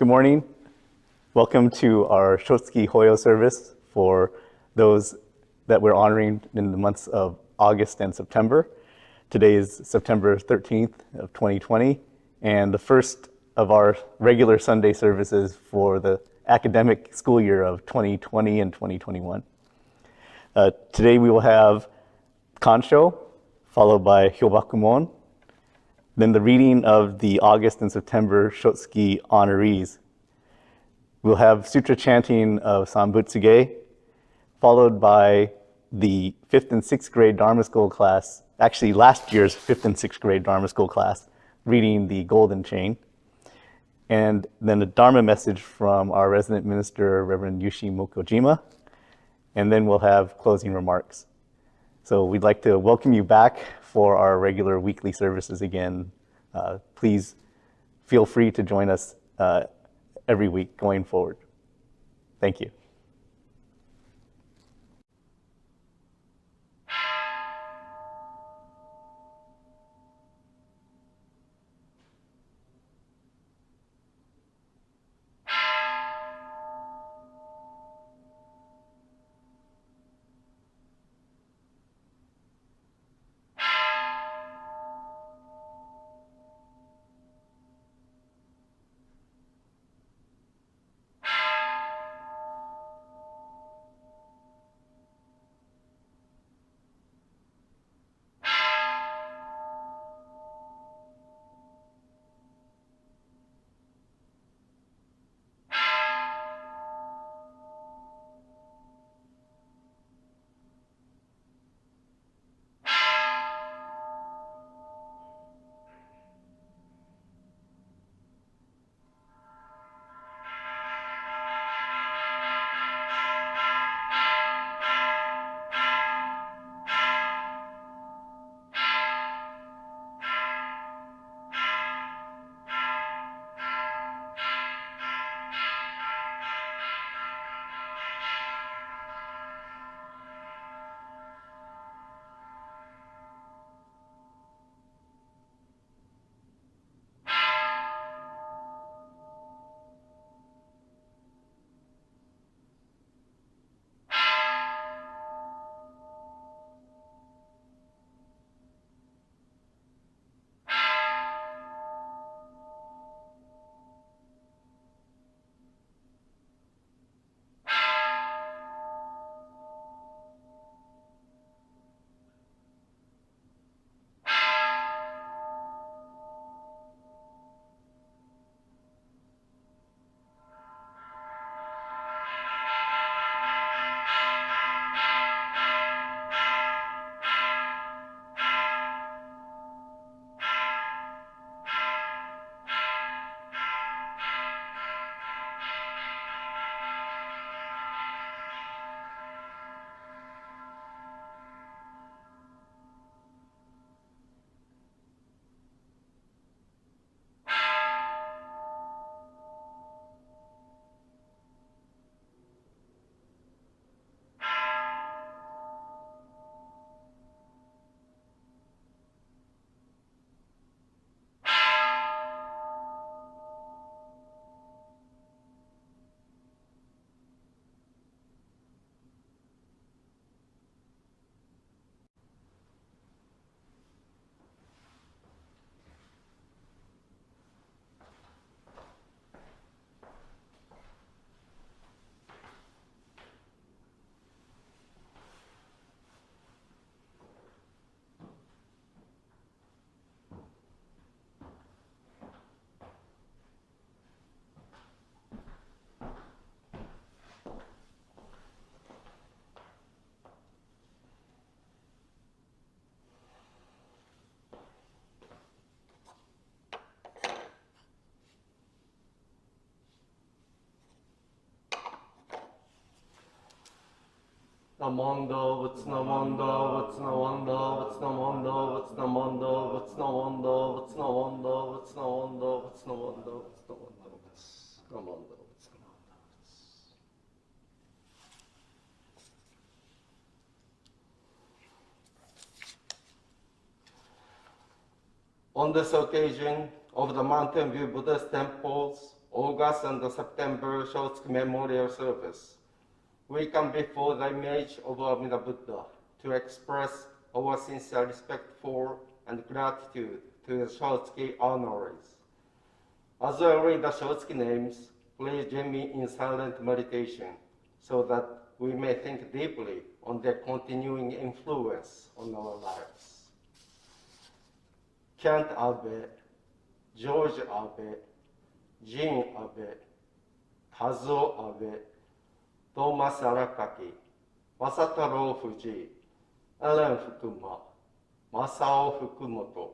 Good morning. Welcome to our Shotsuki Hoyo service for those that we're honoring in the months of August and September. Today is September 13th of 2020, and the first of our regular Sunday services for the academic school year of 2020 and 2021. Today we will have Kansho, followed by Hyobakumon, then the reading of the August and September Shotsuki honorees. We'll have sutra chanting of San Butsu Ge, followed by the 5th and 6th grade Dharma School class, actually last year's 5th and 6th grade Dharma School class, reading the Golden Chain. And then a Dharma message from our resident minister, Reverend Yushi Mukojima. And then we'll have closing remarks. So we'd like to welcome you back for our regular weekly services again. Please feel free to join us every week going forward. Thank you. Namondo, what's Namondo, what's Namondo, what's Namondo, what's Namondo, what's Namondo, what's Namondo, what's Namondo, what's Namondo, what's Namondo, what's Namondo, what's Namondo. On this occasion of the Mountain View Buddhist temples August and September Shotsuki Memorial Service, we come before the image of Amida Buddha to express our sincere respect for and gratitude to the Shotsuki honorees. As I read the Shotsuki names, please join me in silent meditation so that we may think deeply on their continuing influence on our lives. Kent Abe, George Abe, Jin Abe, Kazuo Abe, Thomas Arakaki, Masataro Fuji, Ellen Fukuma, Masao Fukumoto,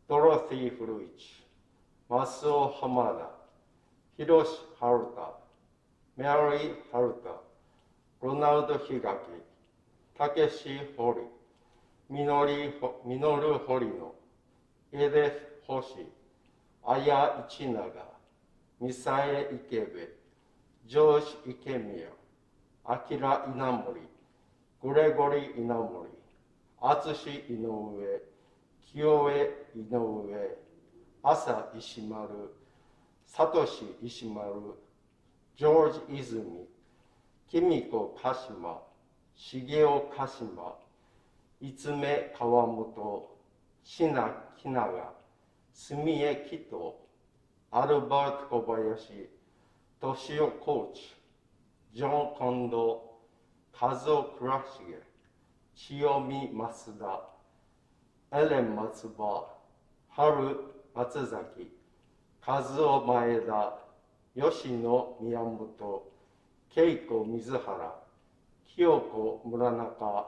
Dorothy Fruich, Masuo Hamada, Hiroshi Haruta, Mary Haruta, Ronald Higaki, Takeshi Hori, Minoru Horino, Edith Hoshi, Aya Ichinaga, Misae Ikebe, George Ikemiya, Akira Inamori, Gregory Inamori, Atsushi Inoue, Kyoe Inoue, Asa Ishimaru, Satoshi Ishimaru, George Izumi, Kimiko Kashima, Shigeo Kashima, Itsume Kawamoto, Shina Kinaga, Sumie Kito, Albert Kobayashi, Toshio Koch, John Kondo, Kazuo Kurashige, Chiyomi Masuda, Ellen Matsuba, Haru Matsuzaki, Kazuo Maeda, Yoshino Miyamoto, Keiko Mizuhara, Kyoko Muranaka,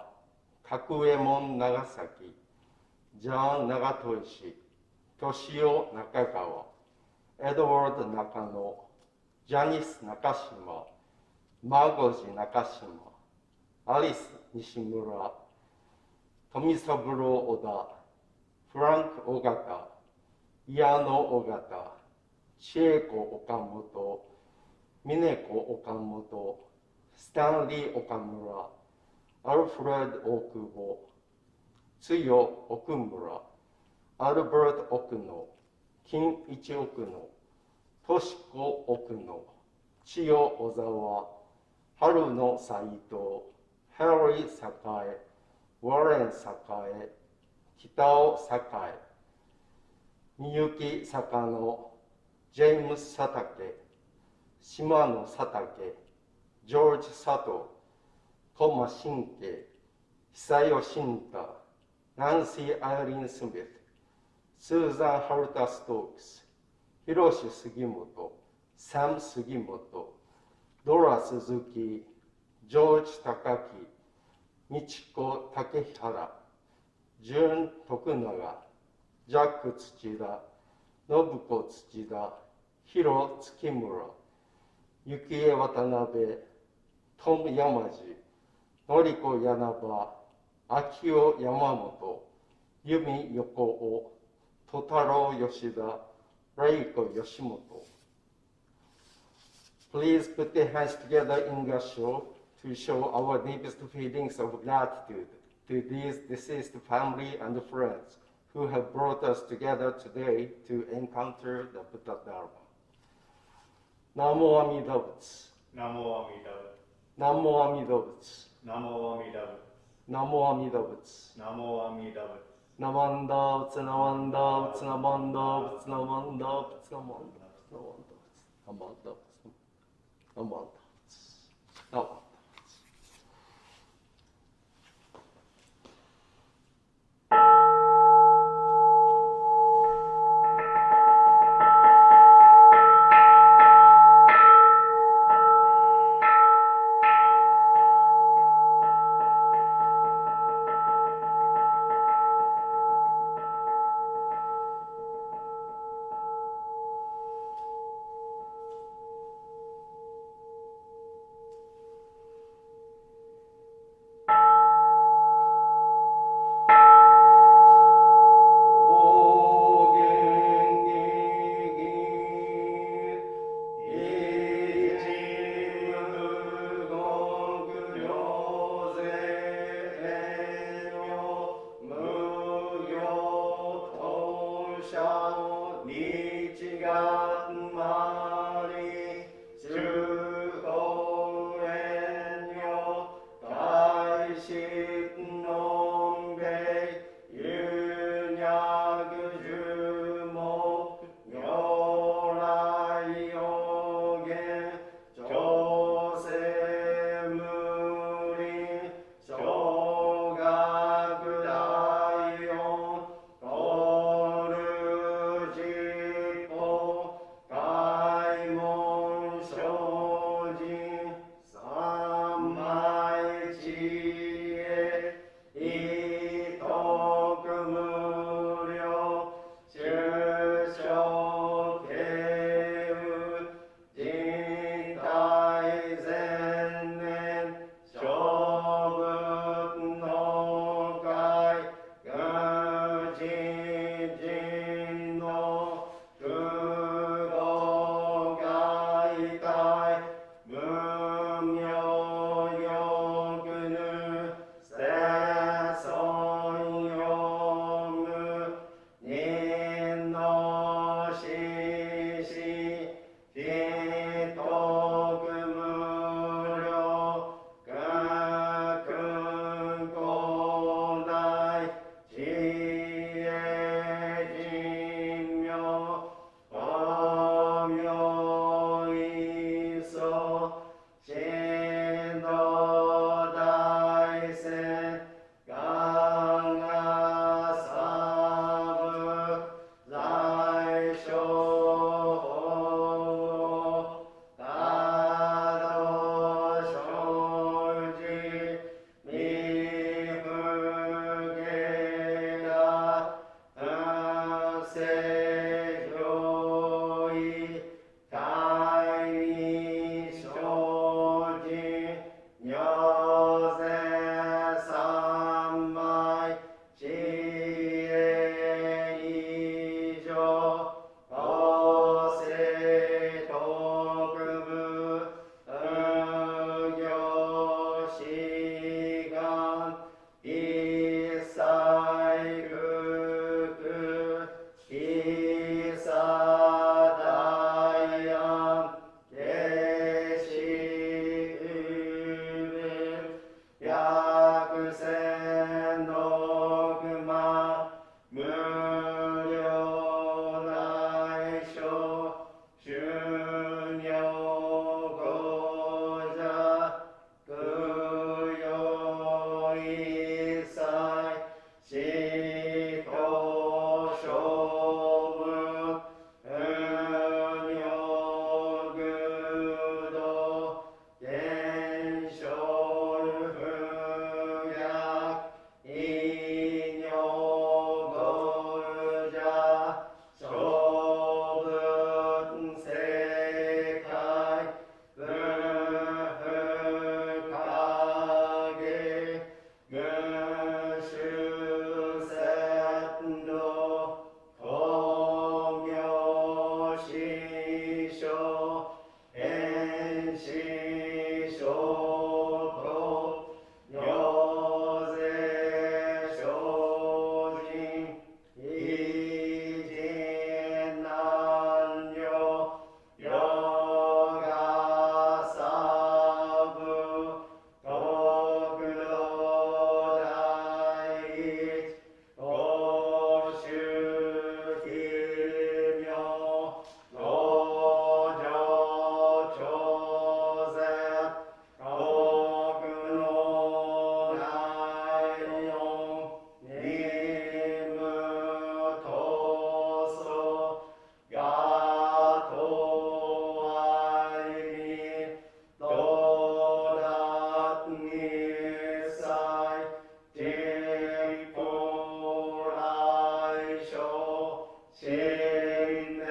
Kakuemon Nagasaki, John Nagatoishi, Toshio Nakagawa, Edward Nakano, Janice Nakashima, Magoji Nakashima, Alice Nishimura, Tomisaburo Oda, Frank Ogata, Iano Ogata, Chieko Okamoto, Mineko Okamoto, Stanley Okamura, Alfred Okubo, Tsuyo Okumura, Albert Okuno, Kinichi Okuno, Toshiko Okuno, Chiyo Ozawa, Haruno Saito, Harry Sakae, Warren Sakae, Kitao Sakae, Miyuki Sakano, James Satake, Shimano Satake, George Sato, Toma Shinke, Hisayo Shinta, Nancy Irene Smith, Susan Haruta Stokes, Hiroshi Sugimoto, Sam Sugimoto, Dora Suzuki, George Takaki, Michiko Takehara, Jun Tokunaga, Jack Tsuchida, Nobuko Tsuchida, Hiro Tsukimura, Yukie Watanabe, Tom Yamaji, Noriko Yanaba, Akio Yamamoto, Yumi Yokoo, Totaro Yoshida, Reiko Yoshimoto. Please put your hands together in gasho to show our deepest feelings of gratitude to these deceased family and friends who have brought us together today to encounter the Buddha Dharma. Namo Amida Butsu. Namo Amida Butsu. Namo Amida Butsu. Namo Amida Butsu. Namo Amida Butsu. Namo Amida Butsu. Namanda Butsu, Namanda Butsu, Namanda Butsu, Namanda Butsu, Namanda Butsu, Namanda Butsu, Namanda Butsu, Namanda Butsu. 新年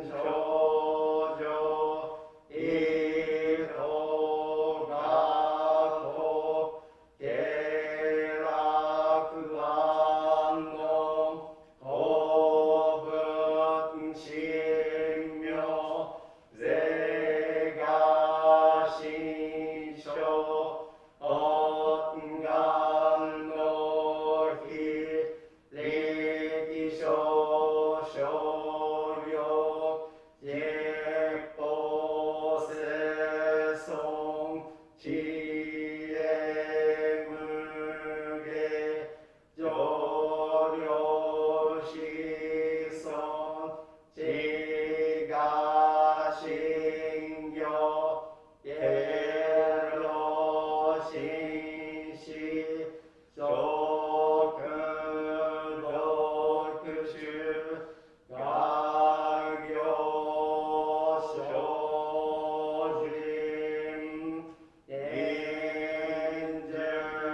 少女一等学校下落安の公文神明是が新書本願の日力少少量実行生存知恵無下上領子孫知が信行下領紳士諸君読書学業精進臨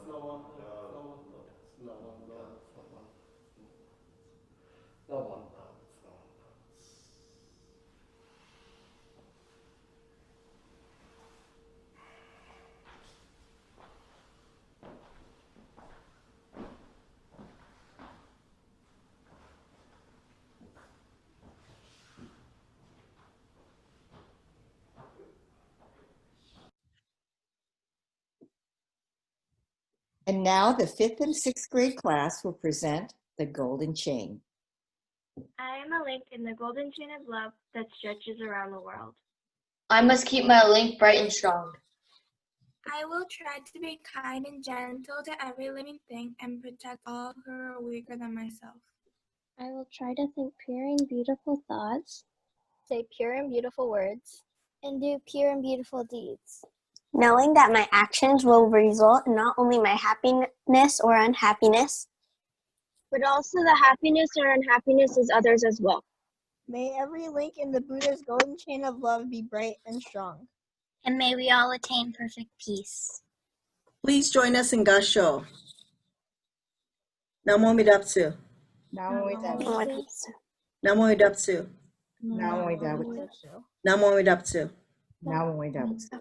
終不敬And now the 5th and 6th grade class will present the golden chain. I am a link in the golden chain of love that stretches around the world. I must keep my link bright and strong. I will try to be kind and gentle to every living thing and protect all who are weaker than myself. I will try to think pure and beautiful thoughts, say pure and beautiful words, and do pure and beautiful deeds, knowing that my actions will result in not only my happiness or unhappiness, but also the happiness or unhappiness of others as well. May every link in the Buddha's golden chain of love be bright and strong. And may we all attain perfect peace. Please join us in Gasho. Namo Midapsu. Namo Midapsu. Namo Midapsu. Namo Midapsu. Namo Midapsu. Namo Midapsu.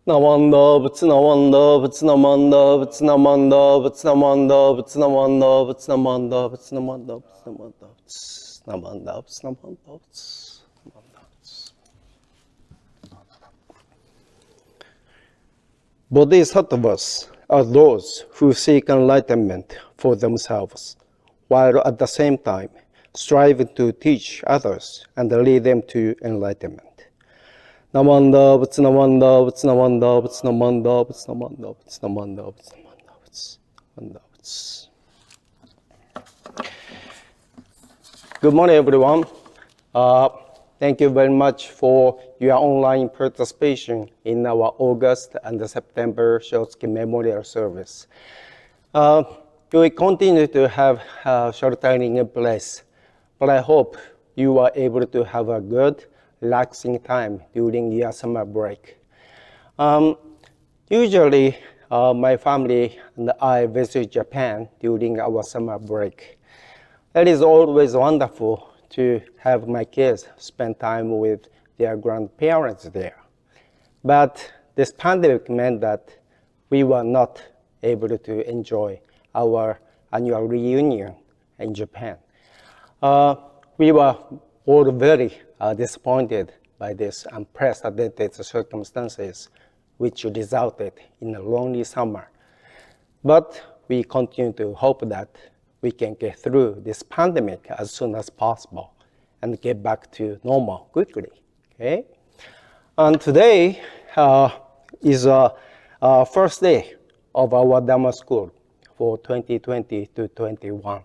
Namanda, Namanda, Namanda, Namanda, Namanda, Namanda, Namanda, Namanda, Namanda, Namanda. Bodhisattvas are those who seek enlightenment for themselves, while at the same time striving to teach others and lead them to enlightenment. Namanda, Namanda, Namanda, Namanda, Namanda, Namanda, Namanda. Good morning, everyone. Thank you very much for your online participation in our August and September Shotsuki Memorial Service. We continue to have sheltering in place, but I hope you are able to have a good, relaxing time during your summer break. Usually, my family and I visit Japan during our summer break. It is always wonderful to have my kids spend time with their grandparents there. But this pandemic meant that we were not able to enjoy our annual reunion in Japan. We were all very disappointed by this unprecedented circumstances, which resulted in a lonely summer. But we continue to hope that we can get through this pandemic as soon as possible and get back to normal quickly, okay? And today is first day of our Dharma School for 2020 to 21.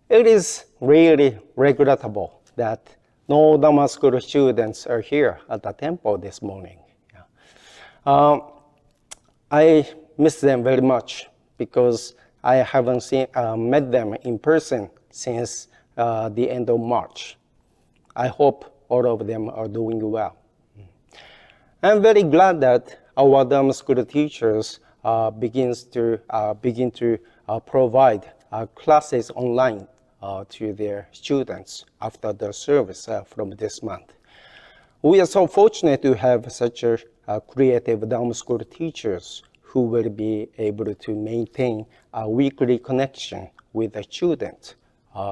It is really regrettable that no Dharma School students are here at the temple this morning. I miss them very much because I haven't met them in person since the end of March. I hope all of them are doing well. I'm very glad that our Dharma School teachers begin to provide classes online to their students after the service from this month. We are so fortunate to have such a creative Dharma School teachers who will be able to maintain a weekly connection with the students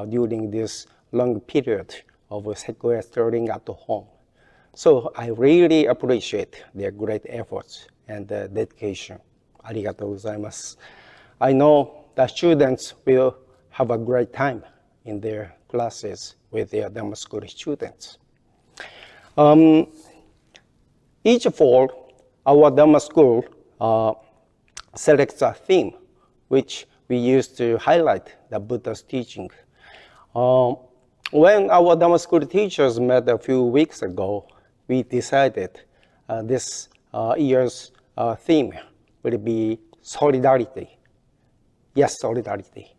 during this long period of sequestering at home. So I really appreciate their great efforts and dedication. Arigatou gozaimasu. I know the students will have a great time in their classes with their Dharma School students. Each fall, our Dharma School selects a theme which we use to highlight the Buddha's teaching. When our Dharma School teachers met a few weeks ago, we decided this year's theme will be solidarity. Yes, solidarity.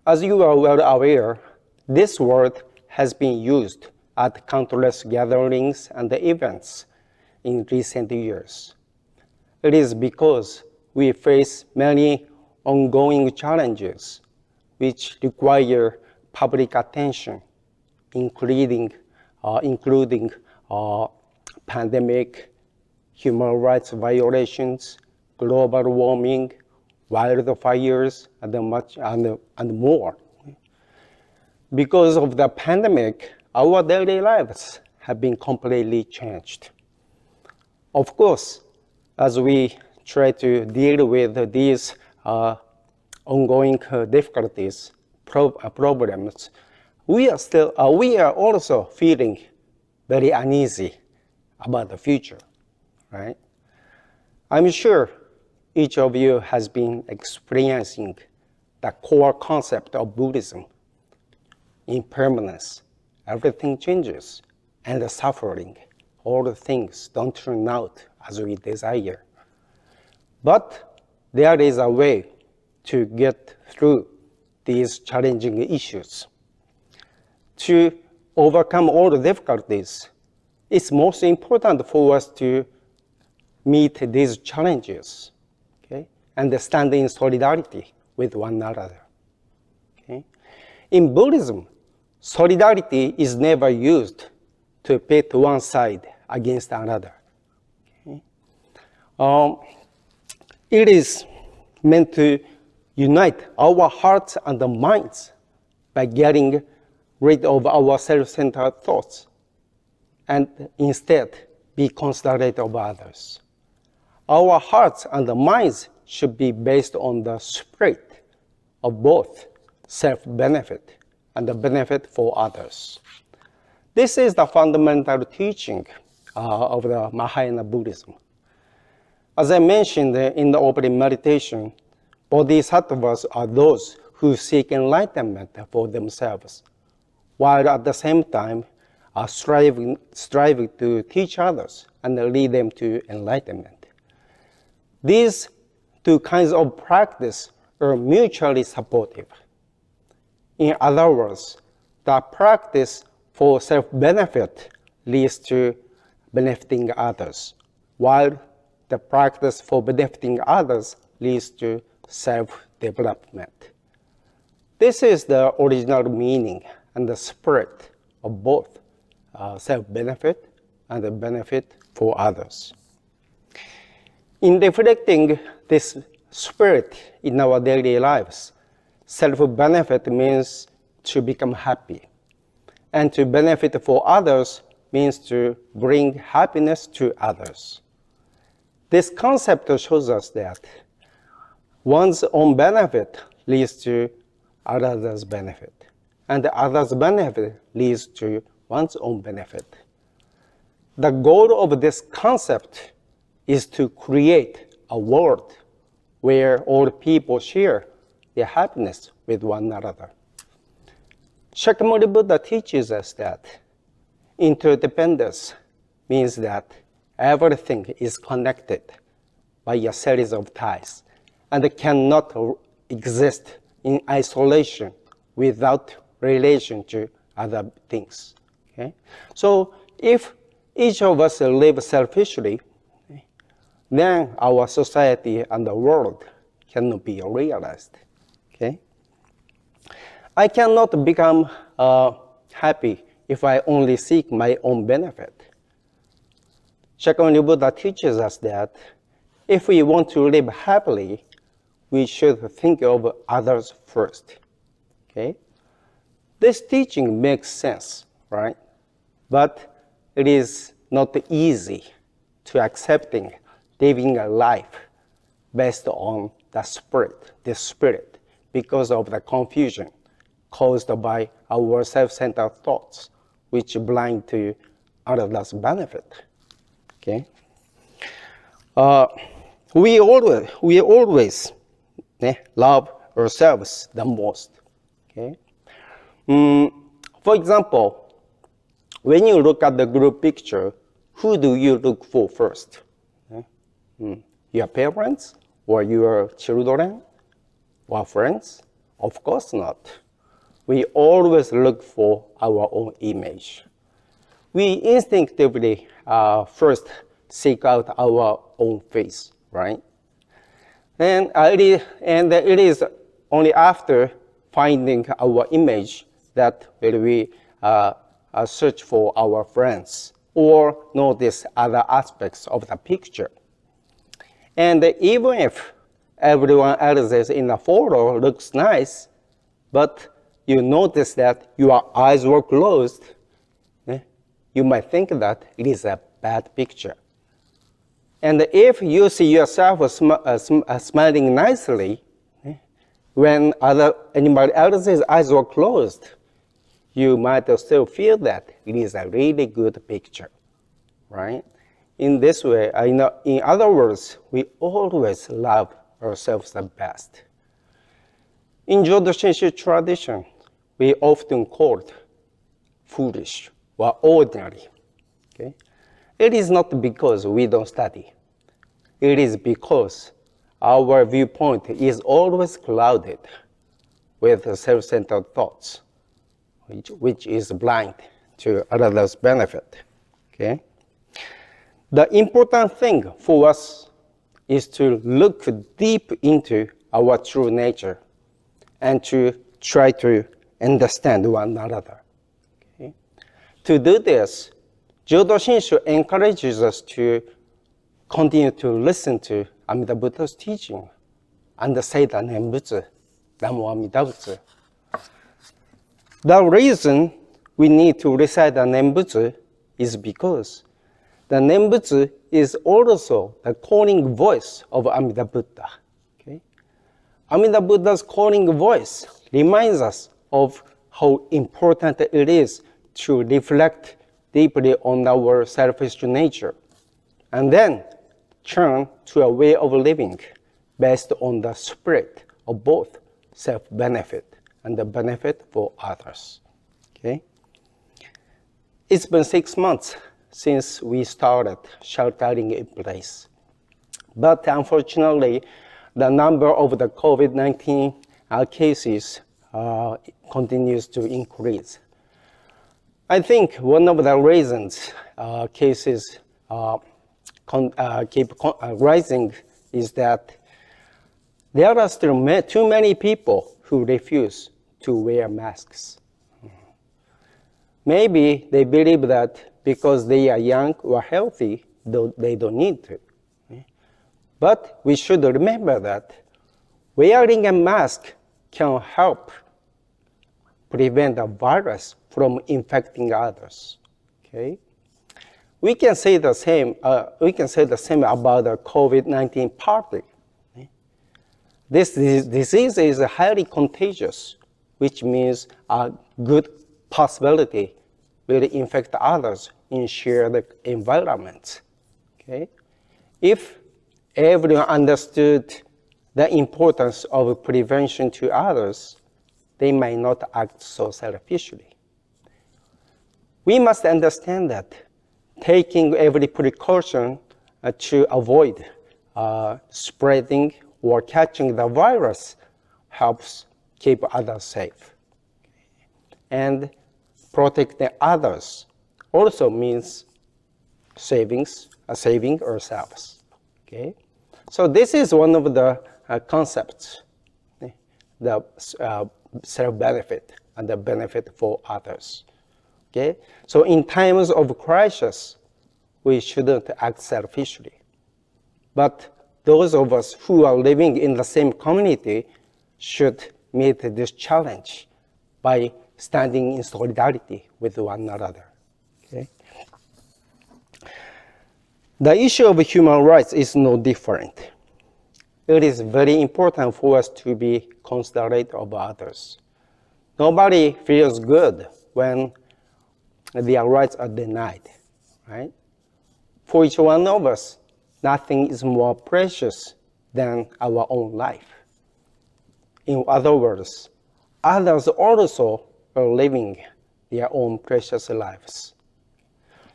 As you are well aware, this word has been used at countless gatherings and events in recent years. It is because we face many ongoing challenges which require public attention, including pandemic, human rights violations, global warming, wildfires, and more. Because of the pandemic, our daily lives have been completely changed. Of course, as we try to deal with these ongoing difficulties, problems, we are also feeling very uneasy about the future, right? I'm sure each of you has been experiencing the core concept of Buddhism: impermanence. Everything changes, and the suffering. All the things don't turn out as we desire. But there is a way to get through these challenging issues. To overcome all the difficulties, it's most important for us to meet these challenges, okay, and stand in solidarity with one another. Okay? In Buddhism, solidarity is never used to pit one side against another. Okay? It is meant to unite our hearts and minds by getting rid of our self-centered thoughts and instead be considerate of others. Our hearts and minds should be based on the spirit of both self-benefit and the benefit for others. This is the fundamental teaching of the Mahayana Buddhism. As I mentioned in the opening meditation, bodhisattvas are those who seek enlightenment for themselves, while at the same time are striving to teach others and lead them to enlightenment. These two kinds of practice are mutually supportive. In other words, the practice for self-benefit leads to benefiting others, while the practice for benefiting others leads to self-development. This is the original meaning and the spirit of both self-benefit and the benefit for others. In reflecting this spirit in our daily lives, self-benefit means to become happy, and to benefit for others means to bring happiness to others. This concept shows us that one's own benefit leads to others' benefit, and the others' benefit leads to one's own benefit. The goal of this concept is to create a world where all people share their happiness with one another. Shakyamuni Buddha teaches us that interdependence means that everything is connected by a series of ties and cannot exist in isolation without relation to other things. Okay? So if each of us live selfishly, then our society and the world cannot be realized. Okay? I cannot become happy if I only seek my own benefit. Shakyamuni Buddha teaches us that if we want to live happily, we should think of others first. Okay? This teaching makes sense, right? But it is not easy to accepting living a life based on the spirit, this spirit, because of the confusion caused by our self-centered thoughts, which blind to others' benefit. Okay? We always love ourselves the most. Okay? For example, when you look at the group picture, who do you look for first? Your parents or your children or friends? Of course not. We always look for our own image. We instinctively first seek out our own face, right? And it is only after finding our image that we search for our friends or notice other aspects of the picture. And even if everyone else in the photo looks nice, but you notice that your eyes were closed, you might think that it is a bad picture. And if you see yourself smiling nicely, when anybody else's eyes were closed, you might still feel that it is a really good picture, right? In this way, in other words, we always love ourselves the best. In Jodo Shinshu tradition, we often called foolish or ordinary. Okay? It is not because we don't study. It is because our viewpoint is always clouded with self-centered thoughts, which is blind to others' benefit. Okay? The important thing for us is to look deep into our true nature and to try to understand one another. Okay? To do this, Jodo Shinshu encourages us to continue to listen to Amida Buddha's teaching and say the Nembutsu, Namo Amida Butsu. The reason we need to recite the Nembutsu is because the Nembutsu is also the calling voice of Amida Buddha. Okay? Amida Buddha's calling voice reminds us of how important it is to reflect deeply on our selfish nature and then turn to a way of living based on the spirit of both self-benefit and the benefit for others. Okay? It's been 6 months since we started sheltering in place. But unfortunately, the number of the COVID-19 cases continues to increase. I think one of the reasons cases keep rising is that there are still too many people who refuse to wear masks. Maybe they believe that because they are young or healthy, they don't need to. But we should remember that wearing a mask can help prevent the virus from infecting others. Okay? We can say the same. About the COVID-19 partly. This disease is highly contagious, which means a good possibility will infect others in shared environments. Okay? If everyone understood the importance of prevention to others, they might not act so selfishly. We must understand that taking every precaution to avoid spreading or catching the virus helps keep others safe. And protecting others also means saving ourselves. Okay? So this is one of the concepts, the self-benefit and the benefit for others. Okay? So in times of crisis, we shouldn't act selfishly. But those of us who are living in the same community should meet this challenge by standing in solidarity with one another. Okay? The issue of human rights is no different. It is very important for us to be considerate of others. Nobody feels good when their rights are denied, right? For each one of us, nothing is more precious than our own life. In other words, others also are living their own precious lives.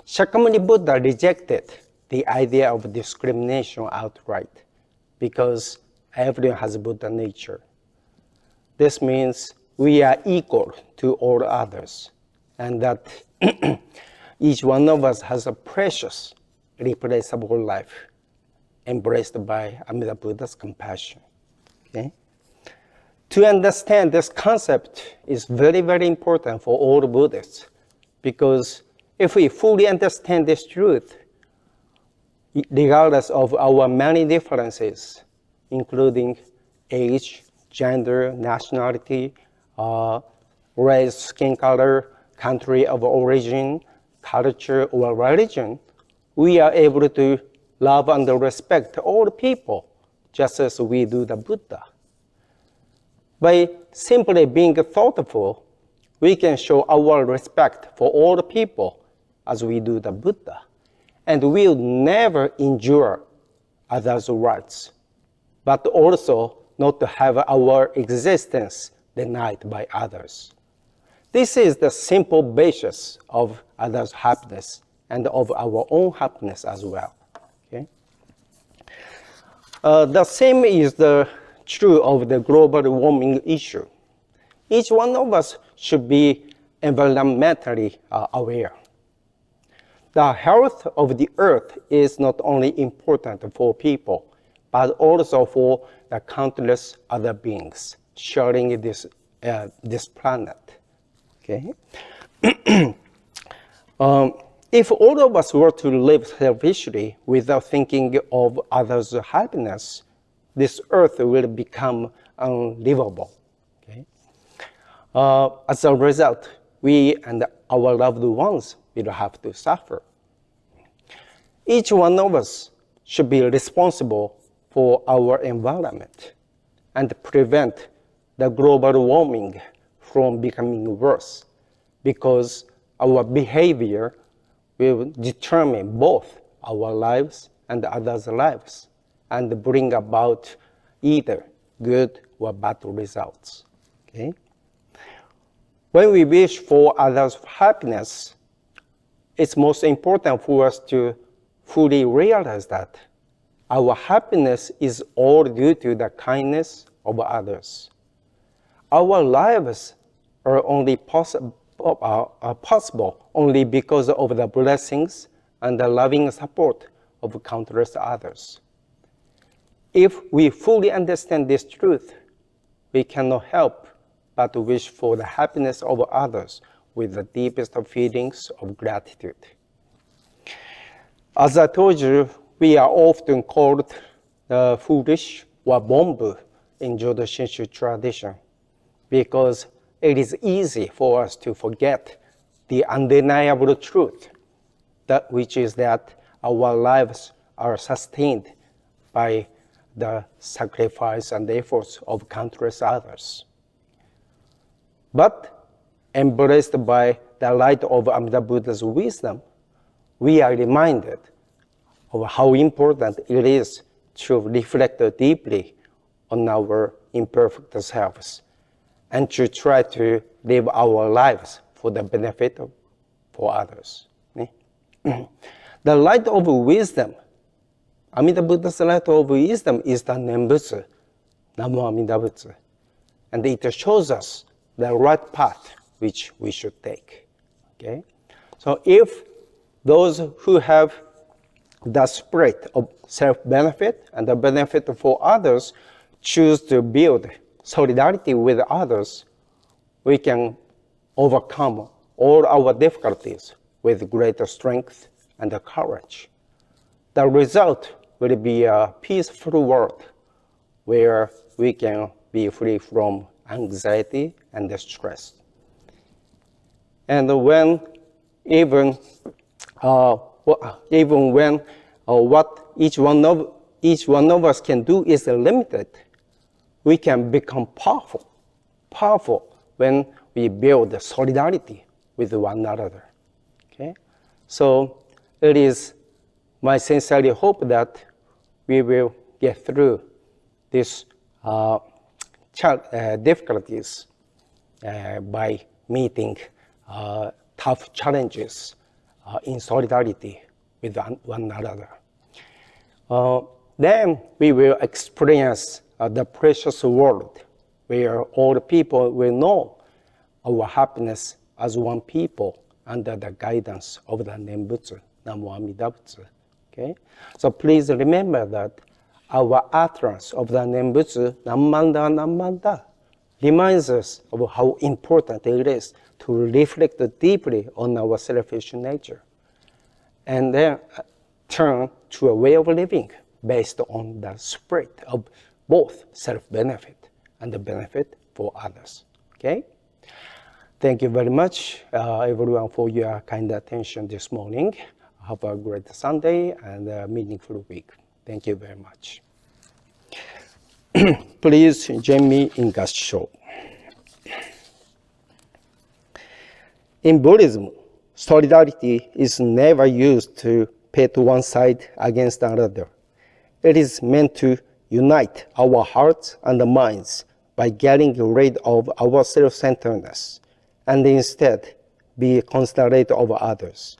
Shakyamuni Buddha rejected the idea of discrimination outright because everyone has Buddha nature. This means we are equal to all others, and that each one of us has a precious, irreplaceable life embraced by Amida Buddha's compassion. Okay? To understand this concept is very, very important for all Buddhists, because if we fully understand this truth, regardless of our many differences, including age, gender, nationality, race, skin color, country of origin, culture, or religion, we are able to love and respect all people just as we do the Buddha. By simply being thoughtful, we can show our respect for all people as we do the Buddha, and we'll never injure others' rights, but also not to have our existence denied by others. This is the simple basis of others' happiness and of our own happiness as well. Okay? The same is true of the global warming issue. Each one of us should be environmentally aware. The health of the earth is not only important for people, but also for the countless other beings sharing this planet. Okay? if all of us were to live selfishly without thinking of others' happiness, this earth will become unlivable. Okay? As a result, we and our loved ones will have to suffer. Each one of us should be responsible for our environment and prevent the global warming from becoming worse, because our behavior will determine both our lives and others' lives and bring about either good or bad results. Okay? When we wish for others' happiness, it's most important for us to fully realize that our happiness is all due to the kindness of others. Our lives are only possible only because of the blessings and the loving support of countless others. If we fully understand this truth, we cannot help but wish for the happiness of others with the deepest feelings of gratitude. As I told you, we are often called foolish or bombu in Jodo Shinshu tradition because it is easy for us to forget the undeniable truth, which is that our lives are sustained by the sacrifice and efforts of countless others. But embraced by the light of Amida Buddha's wisdom, we are reminded of how important it is to reflect deeply on our imperfect selves and to try to live our lives for the benefit for others. The light of wisdom, Amida Buddha's light of wisdom is the Nembutsu, Namo Amida Butsu, and it shows us the right path which we should take. Okay? So if those who have the spirit of self-benefit and the benefit for others choose to build solidarity with others, we can overcome all our difficulties with greater strength and courage. The result will be a peaceful world where we can be free from anxiety and stress. And when even when what each one of us can do is limited, we can become powerful when we build solidarity with one another. Okay? So it is my sincere hope that we will get through these difficulties by meeting tough challenges in solidarity with one another. Then we will experience the precious world where all the people will know our happiness as one people under the guidance of the Nembutsu, Namo Amida Butsu. Okay? So please remember that our utterance of the Nembutsu, Nammanda, Nammanda, reminds us of how important it is to reflect deeply on our selfish nature and then turn to a way of living based on the spirit of both self-benefit and the benefit for others. Okay? Thank you very much, everyone, for your kind attention this morning. Have a great Sunday and a meaningful week. Thank you very much. Please join me in Gassho. In Buddhism, solidarity is never used to pit one side against another. It is meant to unite our hearts and minds by getting rid of our self-centeredness and instead be considerate of others.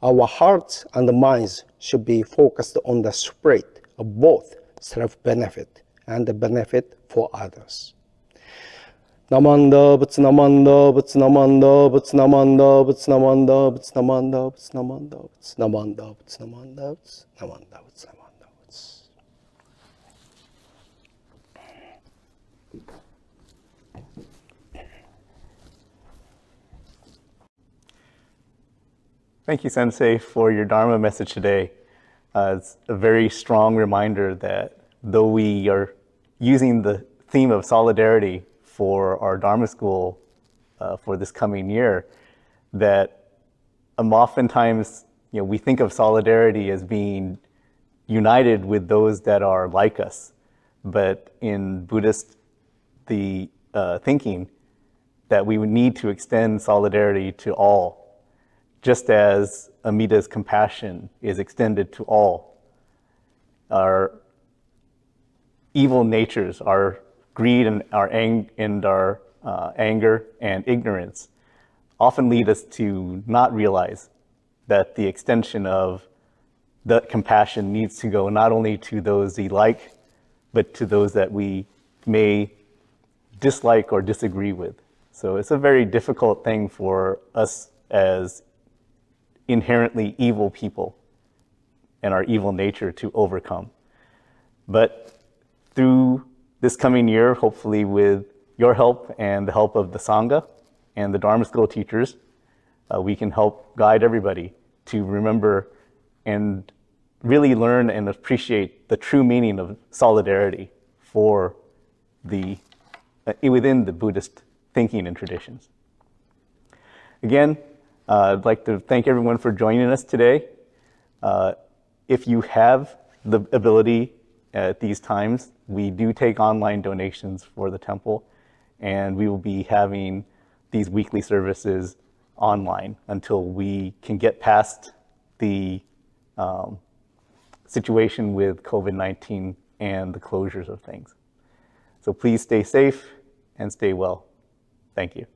Our hearts and minds should be focused on the spirit of both self-benefit and the benefit for others. Namanda, Butsu Namanda, Butsu Namanda, Butsu Namanda, Butsu Namanda, Butsu Namanda, Butsu Namanda, Butsu Namanda, Butsu Namanda, Butsu Namanda, Butsu Namanda. Thank you, Sensei, for your Dharma message today. It's a very strong reminder that though we are using the theme of solidarity for our Dharma School for this coming year, that oftentimes we think of solidarity as being united with those that are like us. But in Buddhist thinking, that we would need to extend solidarity to all, just as Amida's compassion is extended to all. Our evil natures, our greed and our anger and ignorance often lead us to not realize that the extension of the compassion needs to go not only to those we like, but to those that we may dislike or disagree with. So it's a very difficult thing for us as inherently evil people and our evil nature to overcome. But through this coming year, hopefully with your help and the help of the Sangha and the Dharma School teachers, we can help guide everybody to remember and really learn and appreciate the true meaning of solidarity for within the Buddhist thinking and traditions. Again, I'd like to thank everyone for joining us today. If you have the ability at these times, we do take online donations for the temple, and we will be having these weekly services online until we can get past the situation with COVID-19 and the closures of things. So please stay safe and stay well. Thank you.